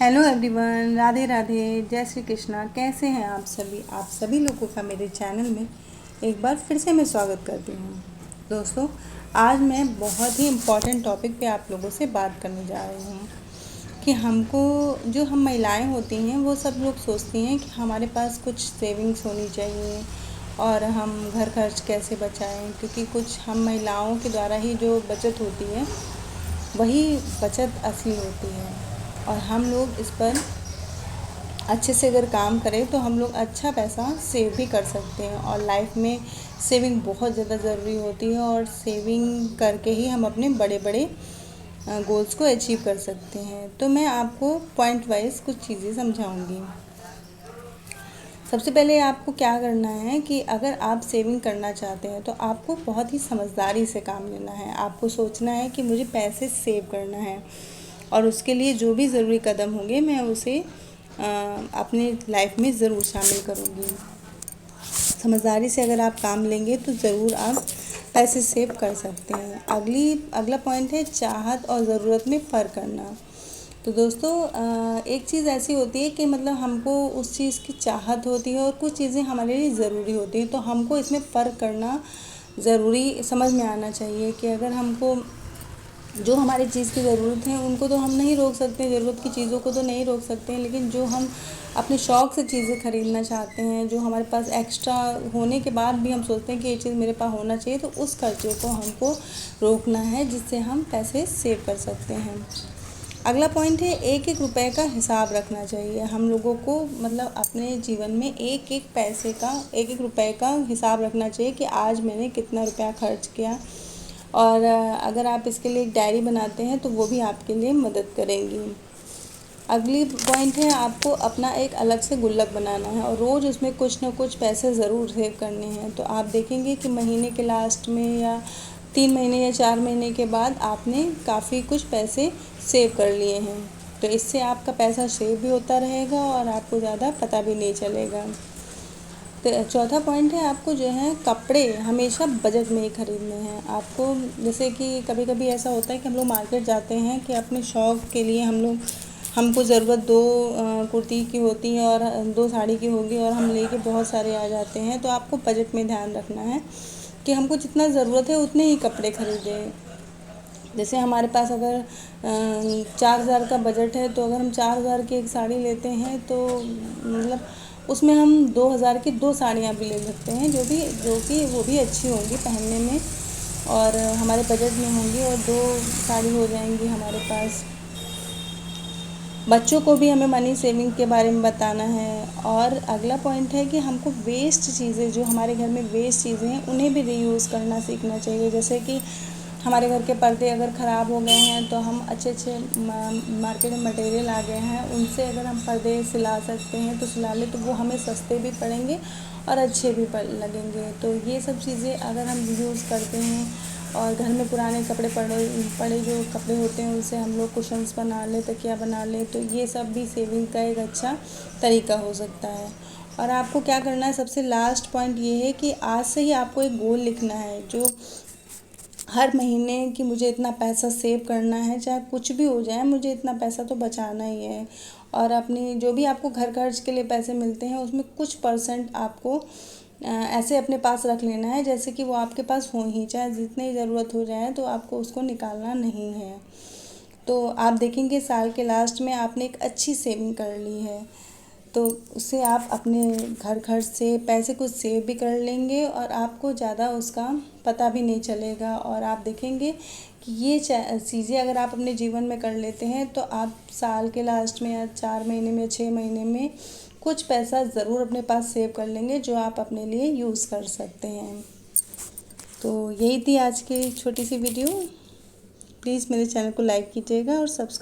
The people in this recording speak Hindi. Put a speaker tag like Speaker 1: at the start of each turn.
Speaker 1: हेलो एवरीवन, राधे राधे, जय श्री कृष्णा। कैसे हैं आप सभी लोगों का मेरे चैनल में एक बार फिर से मैं स्वागत करती हूँ। दोस्तों, आज मैं बहुत ही इम्पॉर्टेंट टॉपिक पे आप लोगों से बात करने जा रही हूँ कि हमको जो हम महिलाएं होती हैं वो सब लोग सोचती हैं कि हमारे पास कुछ सेविंग्स होनी चाहिए और हम घर खर्च कैसे बचाएं, क्योंकि कुछ हम महिलाओं के द्वारा ही जो बचत होती है वही बचत असली होती है। और हम लोग इस पर अच्छे से अगर काम करें तो हम लोग अच्छा पैसा सेव भी कर सकते हैं। और लाइफ में सेविंग बहुत ज़्यादा ज़रूरी होती है और सेविंग करके ही हम अपने बड़े बड़े गोल्स को अचीव कर सकते हैं। तो मैं आपको पॉइंट वाइज कुछ चीज़ें समझाऊंगी। सबसे पहले आपको क्या करना है कि अगर आप सेविंग करना चाहते हैं तो आपको बहुत ही समझदारी से काम लेना है। आपको सोचना है कि मुझे पैसे सेव करना है और उसके लिए जो भी ज़रूरी कदम होंगे मैं उसे अपनी लाइफ में ज़रूर शामिल करूँगी। समझदारी से अगर आप काम लेंगे तो ज़रूर आप पैसे सेव कर सकते हैं। अगला पॉइंट है चाहत और ज़रूरत में फ़र्क करना। तो दोस्तों, एक चीज़ ऐसी होती है कि मतलब हमको उस चीज़ की चाहत होती है और कुछ चीज़ें हमारे लिए ज़रूरी होती हैं, तो हमको इसमें फ़र्क करना ज़रूरी समझ में आना चाहिए कि अगर हमको जो हमारी चीज़ की ज़रूरत है उनको तो हम नहीं रोक सकते, ज़रूरत की चीज़ों को तो नहीं रोक सकते हैं, लेकिन जो हम अपने शौक़ से चीज़ें ख़रीदना चाहते हैं, जो हमारे पास एक्स्ट्रा होने के बाद भी हम सोचते हैं कि ये चीज़ मेरे पास होना चाहिए, तो उस खर्चे को हमको रोकना है जिससे हम पैसे सेव कर सकते हैं। अगला पॉइंट है एक एक रुपए का हिसाब रखना चाहिए। हम लोगों को मतलब अपने जीवन में एक एक पैसे का, एक एक रुपए का हिसाब रखना चाहिए कि आज मैंने कितना रुपया खर्च किया। और अगर आप इसके लिए एक डायरी बनाते हैं तो वो भी आपके लिए मदद करेंगी। अगली पॉइंट है आपको अपना एक अलग से गुल्लक बनाना है और रोज़ उसमें कुछ ना कुछ पैसे ज़रूर सेव करने हैं। तो आप देखेंगे कि महीने के लास्ट में या 3 महीने या 4 महीने के बाद आपने काफ़ी कुछ पैसे सेव कर लिए हैं। तो इससे आपका पैसा सेव भी होता रहेगा और आपको ज़्यादा पता भी नहीं चलेगा। तो चौथा पॉइंट है आपको जो है कपड़े हमेशा बजट में ही ख़रीदने हैं। आपको जैसे कि कभी कभी ऐसा होता है कि हम लोग मार्केट जाते हैं कि अपने शौक़ के लिए हमको ज़रूरत 2 कुर्ती की होती है और 2 साड़ी की होगी और हम लेके बहुत सारे आ जाते हैं। तो आपको बजट में ध्यान रखना है कि हमको जितना ज़रूरत है उतने ही कपड़े ख़रीदें। जैसे हमारे पास अगर 4,000 का बजट है तो अगर हम 4,000 की एक साड़ी लेते हैं तो मतलब उसमें हम 2,000 की 2 साड़ियाँ भी ले सकते हैं, जो कि वो भी अच्छी होंगी पहनने में और हमारे बजट में होंगी और 2 साड़ी हो जाएंगी हमारे पास। बच्चों को भी हमें मनी सेविंग के बारे में बताना है। और अगला पॉइंट है कि हमको वेस्ट चीज़ें, जो हमारे घर में वेस्ट चीज़ें हैं उन्हें भी रीयूज़ करना सीखना चाहिए। जैसे कि हमारे घर के पर्दे अगर ख़राब हो गए हैं तो हम अच्छे मार्केट में मटेरियल आ गए हैं, उनसे अगर हम पर्दे सिला सकते हैं तो सिला लें, तो वो हमें सस्ते भी पड़ेंगे और अच्छे भी लगेंगे। तो ये सब चीज़ें अगर हम यूज़ करते हैं और घर में पुराने कपड़े पड़े जो कपड़े होते हैं उनसे हम लोग कुशन्स बना लें, तकिया बना लें, तो ये सब भी सेविंग का एक अच्छा तरीका हो सकता है। और आपको क्या करना है, सबसे लास्ट पॉइंट ये है कि आज से ही आपको एक गोल लिखना है जो हर महीने कि मुझे इतना पैसा सेव करना है, चाहे कुछ भी हो जाए मुझे इतना पैसा तो बचाना ही है। और अपनी जो भी आपको घर खर्च के लिए पैसे मिलते हैं उसमें कुछ परसेंट आपको ऐसे अपने पास रख लेना है जैसे कि वो आपके पास हो ही, चाहे जितनी ज़रूरत हो जाए तो आपको उसको निकालना नहीं है। तो आप देखेंगे साल के लास्ट में आपने एक अच्छी सेविंग कर ली है, तो उससे आप अपने घर खर्च से पैसे कुछ सेव भी कर लेंगे और आपको ज़्यादा उसका पता भी नहीं चलेगा। और आप देखेंगे कि ये चीज़ें अगर आप अपने जीवन में कर लेते हैं तो आप साल के लास्ट में या 4 महीने में 6 महीने में कुछ पैसा ज़रूर अपने पास सेव कर लेंगे जो आप अपने लिए यूज़ कर सकते हैं। तो यही थी आज की छोटी सी वीडियो। प्लीज़ मेरे चैनल को लाइक कीजिएगा और सब्सक्राइब